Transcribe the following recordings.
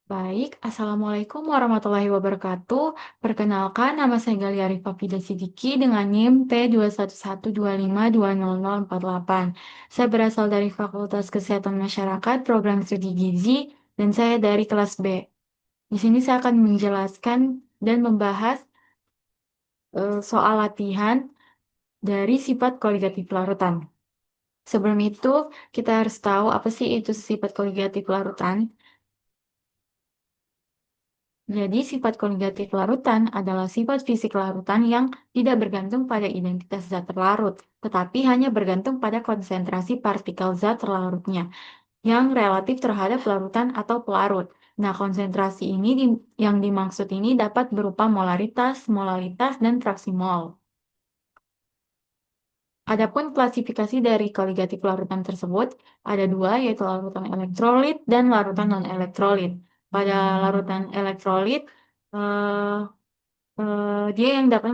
Baik, Assalamualaikum warahmatullahi wabarakatuh. Perkenalkan, nama saya Galia Rifa Fida Sidiki dengan NIM T21125200048. Saya berasal dari Fakultas Kesehatan Masyarakat, Program Studi Gizi, dan saya dari kelas B. Di sini saya akan menjelaskan dan membahas soal latihan dari sifat koligatif larutan. Sebelum itu, kita harus tahu apa sih itu sifat koligatif larutan. Jadi, sifat koligatif larutan adalah sifat fisik larutan yang tidak bergantung pada identitas zat terlarut, tetapi hanya bergantung pada konsentrasi partikel zat terlarutnya yang relatif terhadap larutan atau pelarut. Nah, konsentrasi ini yang dimaksud ini dapat berupa molaritas, molalitas, dan fraksi mol. Adapun klasifikasi dari koligatif larutan tersebut ada dua, yaitu larutan elektrolit dan larutan non-elektrolit. Pada larutan elektrolit, eh, dia yang dapat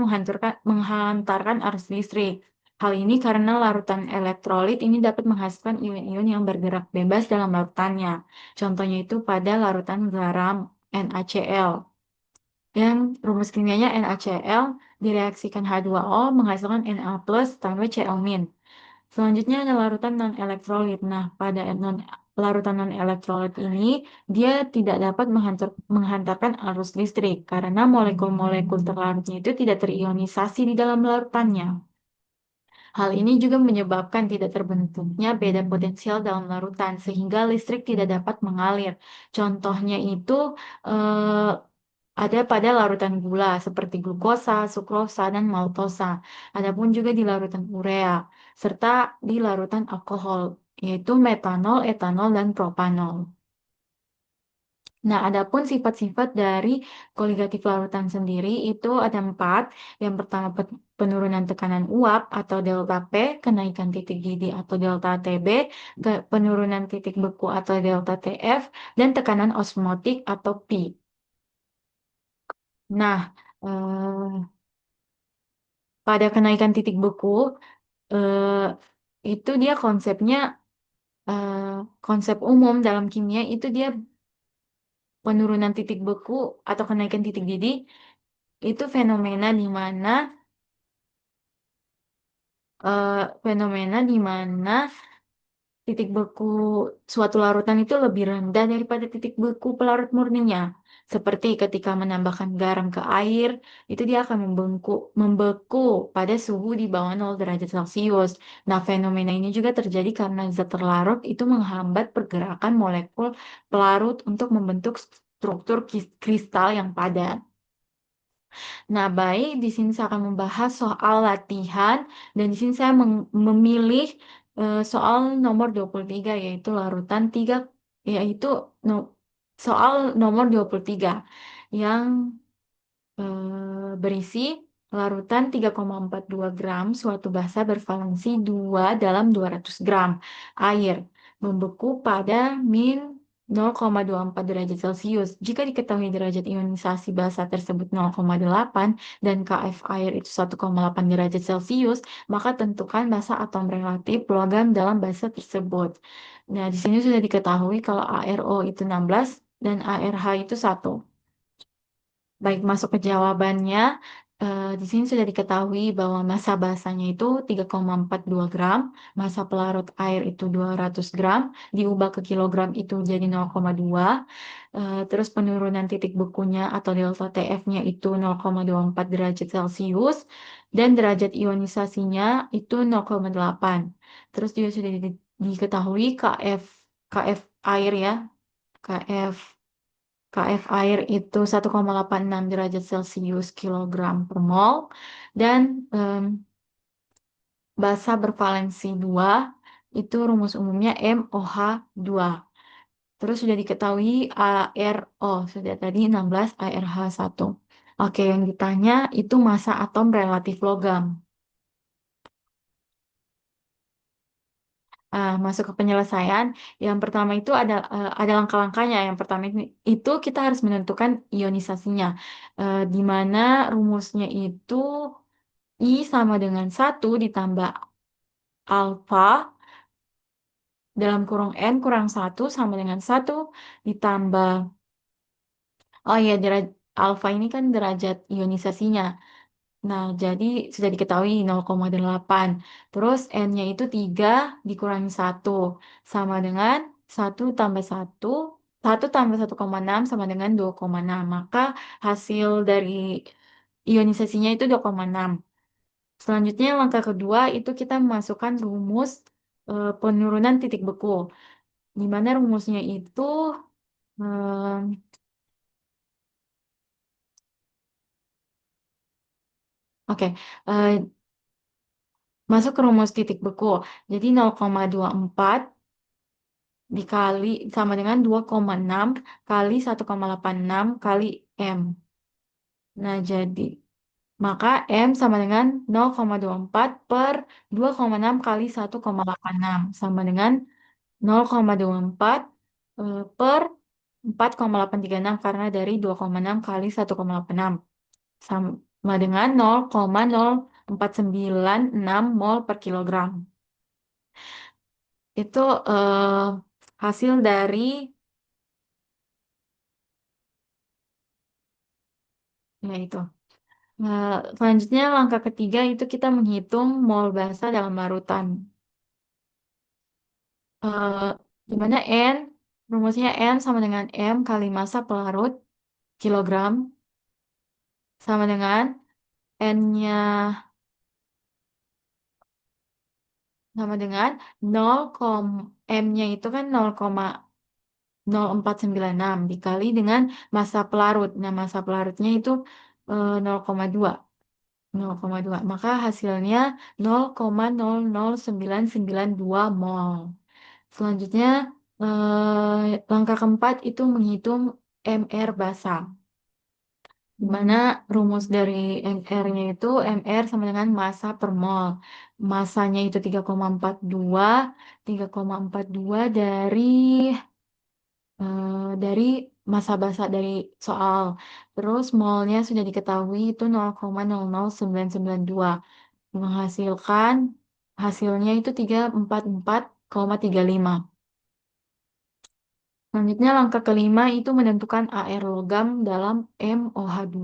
menghantarkan arus listrik. Hal ini karena larutan elektrolit ini dapat menghasilkan ion-ion yang bergerak bebas dalam larutannya. Contohnya itu pada larutan garam NaCl. Yang rumus kimianya NaCl direaksikan H2O menghasilkan Na plus tambah Cl-. Selanjutnya ada larutan non-elektrolit. Nah, pada larutan non-elektrolit ini, dia tidak dapat menghantarkan arus listrik karena molekul-molekul terlarutnya itu tidak terionisasi di dalam larutannya. Hal ini juga menyebabkan tidak terbentuknya beda potensial dalam larutan, sehingga listrik tidak dapat mengalir. Contohnya itu eh, ada pada larutan gula seperti glukosa, sukrosa, dan maltosa. Adapun juga di larutan urea, serta di larutan alkohol, yaitu metanol, etanol, dan propanol. Nah, adapun sifat-sifat dari koligatif larutan sendiri itu ada empat. Yang pertama penurunan tekanan uap atau delta P, kenaikan titik didih atau delta Tb, penurunan titik beku atau delta Tf, dan tekanan osmotik atau Pi. Nah, pada kenaikan titik beku, eh, itu dia konsepnya, eh, konsep umum dalam kimia itu dia penurunan titik beku atau kenaikan titik didih itu fenomena di mana eh, fenomena di mana titik beku suatu larutan itu lebih rendah daripada titik beku pelarut murninya. Seperti ketika menambahkan garam ke air, itu dia akan membeku pada suhu di bawah 0 derajat Celcius. Nah, fenomena ini juga terjadi karena zat terlarut itu menghambat pergerakan molekul pelarut untuk membentuk struktur kristal yang padat. Nah, baik, di sini saya akan membahas soal latihan dan di sini saya memilih soal nomor 23 yaitu larutan 3 yaitu no- soal nomor 23 yang berisi larutan 3,42 gram suatu basa bervalensi 2 dalam 200 gram air membeku pada min 0,24 derajat Celcius. Jika diketahui derajat ionisasi basa tersebut 0,8 dan KF air itu 1,8 derajat Celcius, maka tentukan massa atom relatif logam dalam basa tersebut. Nah, di sini sudah diketahui kalau ARO itu 16 dan ARH itu 1. Baik, masuk ke jawabannya. Di sini sudah diketahui bahwa massa basanya itu 3,42 gram, massa pelarut air itu 200 gram, diubah ke kilogram itu jadi 0,2. Terus penurunan titik bekunya atau delta TF-nya itu 0,24 derajat Celcius, dan derajat ionisasinya itu 0,8. Terus juga sudah diketahui KF air ya, KF KF air itu 1,86 derajat Celcius kilogram per mol dan basa bervalensi 2 itu rumus umumnya MOH2. Terus sudah diketahui ARO sudah tadi 16 ARH1. Oke, yang ditanya itu massa atom relatif logam. Masuk ke penyelesaian. Yang pertama itu ada langkah-langkahnya. Yang pertama itu kita harus menentukan ionisasinya. Di mana rumusnya itu I sama dengan 1 ditambah alfa dalam kurung N kurang 1 sama dengan 1 ditambah Oh iya, alfa ini kan derajat ionisasinya. Nah, jadi sudah diketahui 0,8. Terus N-nya itu 3 dikurangi 1. Sama dengan 1 tambah 1. 1 tambah 1,6 sama dengan 2,6. Maka hasil dari ionisasinya itu 2,6. Selanjutnya langkah kedua itu kita memasukkan rumus penurunan titik beku. Di mana rumusnya itu em, oke, eh, masuk ke rumus titik beku. Jadi 0,24 dikali sama dengan 2,6 kali 1,86 kali M. Nah, jadi maka M sama dengan 0,24 per 2,6 kali 1,86 sama dengan 0,24 per 4,836 karena dari 2,6 kali 1,86 sama dengan 0,0496 mol per kilogram. Itu hasil dari ya itu. Nah, selanjutnya langkah ketiga itu kita menghitung mol basa dalam larutan. Eh, di mana rumusnya N sama dengan M kali massa pelarut kilogram sama dengan N-nya sama dengan 0, M-nya itu kan 0,0496 dikali dengan massa pelarut. Nah, massa pelarutnya itu 0,2. 0,2. Maka hasilnya 0,00992 mol. Selanjutnya, langkah keempat itu menghitung MR basa. Di mana rumus dari MR-nya itu MR sama dengan massa per mol. Massanya itu 3,42, 3,42 dari massa basa dari soal. Terus molnya sudah diketahui itu 0,00992. Menghasilkan hasilnya itu 344,35. Selanjutnya langkah kelima itu menentukan AR logam dalam MOH2.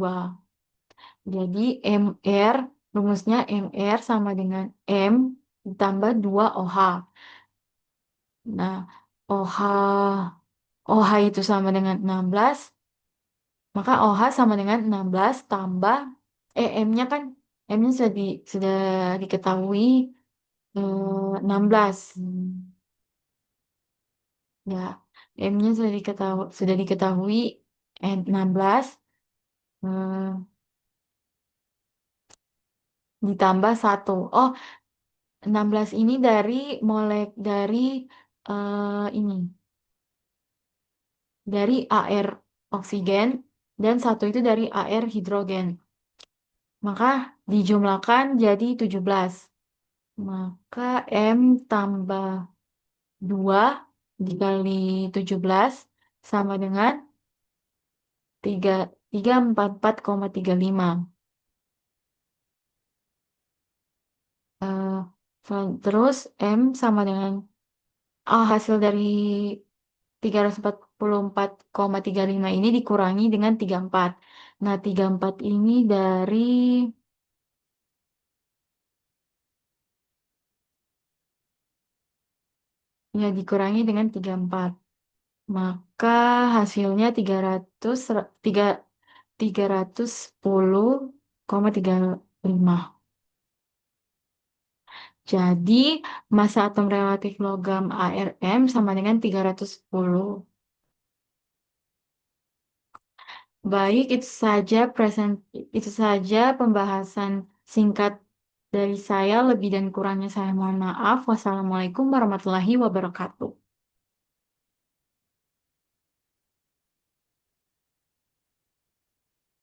Jadi MR, rumusnya MR sama dengan M ditambah 2 OH. Nah, OH itu sama dengan 16, maka OH sama dengan 16 tambah M-nya kan M-nya sudah diketahui 16. Ya, M-nya sudah diketahui 16 eh, ditambah 1. Oh, 16 ini dari ini dari AR oksigen dan satu itu dari AR hidrogen. Maka dijumlahkan jadi 17. Maka M tambah 2 dikali 17 sama dengan 344,35. Eh, Terus M sama dengan hasil dari 344,35 ini dikurangi dengan 34. Nah, 34 ini dikurangi dengan 34. Maka hasilnya 310,35. Jadi, massa atom relatif logam ARM sama dengan 310. Baik, itu saja pembahasan singkat dari saya. Lebih dan kurangnya saya mohon maaf. Wassalamualaikum warahmatullahi wabarakatuh.